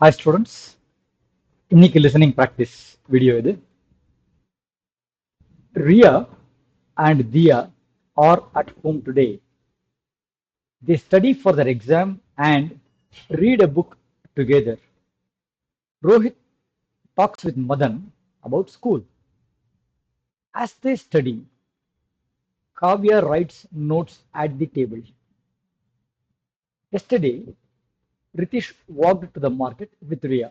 Hi students, இன்னைக்கு listening practice video இது. Ria and Dia are at home today. They study for their exam and read a book together. Rohit talks with Madan about school. As they study, Kavya writes notes at the table. Yesterday, Ritish walked to the market with Ria.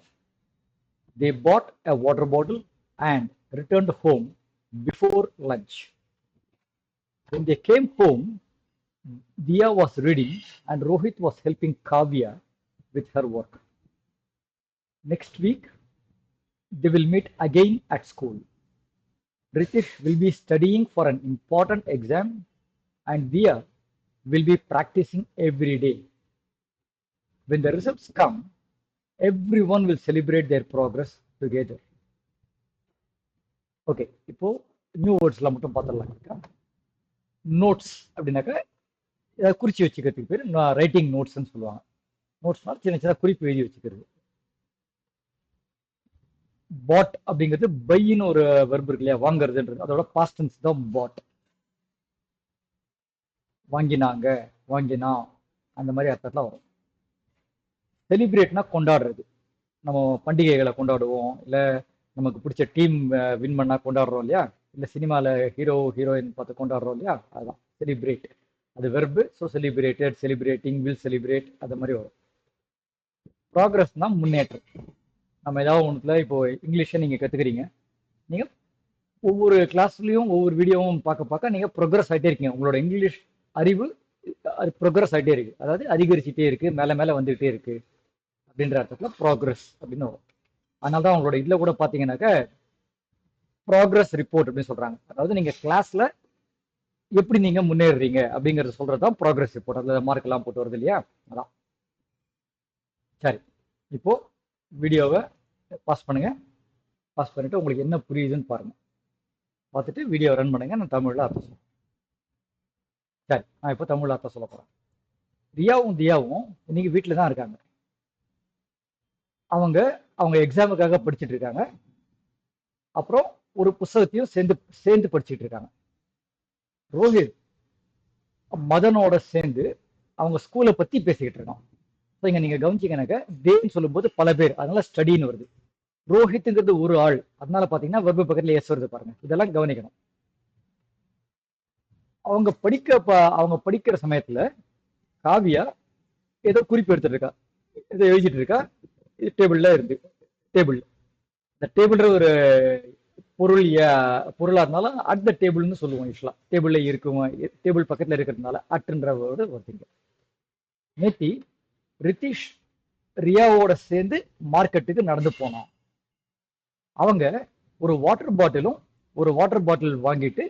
They bought a water bottle and returned home before lunch. When they came home, Dia was reading and Rohit was helping Kavya with her work. Next week, they will meet again at school. Ritish will be studying for an important exam and Dia will be practicing every day. When the results come, everyone will celebrate their progress together. Okay, இப்போ new வேர்ட்ஸ்லாம் மட்டும் பார்த்துடலாம். Notes அப்படின்னாக்கா குறிச்சு வச்சுக்கிறதுக்கு பேர் writing நோட்ஸ்ன்னு சொல்லுவாங்க. நோட்ஸ்னால் சின்ன சின்ன குறிப்பு எழுதி வச்சுக்கிறது. பாட் அப்படிங்கிறது பைன்னு ஒரு வெர்பு இருக்கு இல்லையா, வாங்குறதுன்றது, அதோட பாஸ்ட் டென்ஸ் தான் பாட். வாங்கினாங்க, வாங்கினா, அந்த மாதிரி அர்த்தத்துல வரும். செலிப்ரேட்னா கொண்டாடுறது. நம்ம பண்டிகைகளை கொண்டாடுவோம், இல்லை நமக்கு பிடிச்ச டீம் வின் பண்ணா கொண்டாடுறோம் இல்லையா, இல்லை சினிமாவில் ஹீரோ ஹீரோயின் பார்த்து கொண்டாடுறோம் இல்லையா, அதுதான் செலிப்ரேட். அது verb. So celebrated, celebrating, will celebrate, அது மாதிரி வரும். ப்ராக்ரஸ்னா முன்னேற்றம். நம்ம ஏதாவது ஒன்றுல இப்போ இங்கிலீஷை நீங்கள் கற்றுக்கிறீங்க, நீங்கள் ஒவ்வொரு கிளாஸ்லையும் ஒவ்வொரு வீடியோவும் பார்க்க பார்க்க நீங்கள் ப்ரோக்ரஸ் ஆகிட்டே இருக்கீங்க. உங்களோட இங்கிலீஷ் அறிவு அது ப்ரோக்ரஸ் ஆகிட்டே இருக்கு, அதாவது அதிகரிச்சுட்டே இருக்கு, மேலே மேலே வந்துகிட்டே இருக்கு அப்படின்ற அர்த்தத்தில் ப்ராக்ரஸ் அப்படின்னு வரும். அதனால தான் உங்களோட இதில் கூட பார்த்தீங்கன்னாக்க ப்ராக்ரஸ் ரிப்போர்ட் அப்படின்னு சொல்கிறாங்க. அதாவது நீங்கள் கிளாஸில் எப்படி நீங்கள் முன்னேறுறீங்க அப்படிங்கிறத சொல்கிறது தான் ப்ராக்ரஸ் ரிப்போர்ட். அதில் மார்க்கெல்லாம் போட்டு வருது இல்லையா, அதான். சரி, இப்போது வீடியோவை பாஸ் பண்ணுங்கள். பாஸ் பண்ணிவிட்டு உங்களுக்கு என்ன புரியுதுன்னு பாருங்கள். பார்த்துட்டு வீடியோ ரன் பண்ணுங்கள். நான் தமிழில் அர்த்தம் சொல்லுவேன். சரி, நான் இப்போ தமிழில் அர்த்தம் சொல்ல போகிறேன். ரியாவும் தியாவும் இன்னைக்கு வீட்டில் தான் இருக்காங்க. அவங்க எக்ஸாமுக்காக படிச்சுட்டு இருக்காங்க. அப்புறம் ஒரு புத்தகத்தையும் சேர்ந்து படிச்சுட்டு இருக்காங்க. ரோஹித் மதனோட சேர்ந்து அவங்க ஸ்கூலை பத்தி பேசிக்கிட்டு இருக்கான். இங்க நீங்க கவனிச்சீங்கன்னாக்க தேன்னு சொல்லும்போது பல பேர், அதனால ஸ்டடின்னு வருது. ரோஹித்ங்கிறது ஒரு ஆள், அதனால பாத்தீங்கன்னா வெர்பு பக்கத்துல எஸ் வருது பாருங்க. இதெல்லாம் கவனிக்கணும். அவங்க படிக்கிற சமயத்துல காவியா ஏதோ குறிப்பு எடுத்துட்டு இருக்கா, ஏதோ எழுதிட்டு இருக்கா. இது டேபிள்ல இருந்து டேபிள், இந்த டேபிள்ற ஒரு பொருளா இருந்தாலும் அட் த டேபிள்னு சொல்லுவோம். யூஸ்வலா டேபிள்ல இருக்கும், டேபிள் பக்கத்துல இருக்கிறதுனால அட்டுன்ற வேர்டு வருதுங்க. நேத்தி ரித்திஷ் ரியாவோட சேர்ந்து மார்க்கெட்டுக்கு நடந்து போனான். அவங்க ஒரு வாட்டர் பாட்டில் வாங்கிட்டு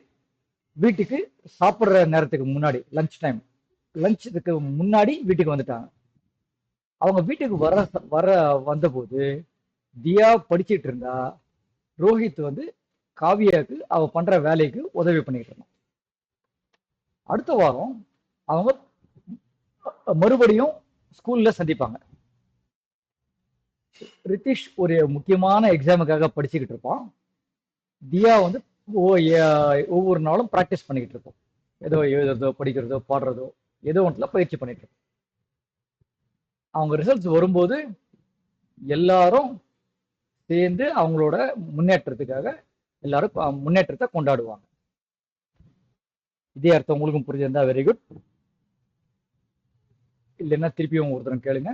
வீட்டுக்கு சாப்பிட்ற நேரத்துக்கு முன்னாடி, லஞ்சுக்கு முன்னாடி வீட்டுக்கு வந்துட்டாங்க. அவங்க வீட்டுக்கு வந்தபோது தியா படிச்சுட்டு இருந்தா. ரோஹித் காவியாவுக்கு அவ பண்ற வேலைக்கு உதவி பண்ணிட்டு இருந்தான். அடுத்த வாரம் அவங்க மறுபடியும் ஸ்கூல்ல சந்திப்பாங்க. ரித்திஷ் ஒரு முக்கியமான எக்ஸாமுக்காக படிச்சுக்கிட்டு இருப்பான். தியா ஒவ்வொரு நாளும் ப்ராக்டிஸ் பண்ணிக்கிட்டு இருப்போம். ஏதோ எழுதுறதோ, படிக்கிறதோ, பாடுறதோ, ஏதோ ஒன்றுல பயிற்சி பண்ணிட்டு இருப்போம். அவங்க ரிசல்ட்ஸ் வரும்போது எல்லாரும் சேர்ந்து அவங்களோட முன்னேற்றத்துக்காக எல்லாரும் முன்னேற்றத்தை கொண்டாடுவாங்க. இதே அர்த்தம் உங்களுக்கும் புரிஞ்சிருந்தா வெரி குட். இல்லைன்னா திருப்பியும் ஒருத்தரம் கேளுங்க.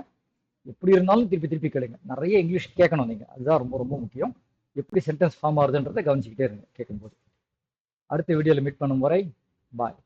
எப்படி இருந்தாலும் திருப்பி கேளுங்க. நிறைய இங்கிலீஷ் கேட்கணும் நீங்க, அதுதான் ரொம்ப ரொம்ப முக்கியம். எப்படி சென்டென்ஸ் ஃபார்ம் ஆகுதுன்றதை கவனிச்சுக்கிட்டே இருங்க கேட்கும்போது. அடுத்த வீடியோவில் மீட் பண்ணும் வரை பாய்.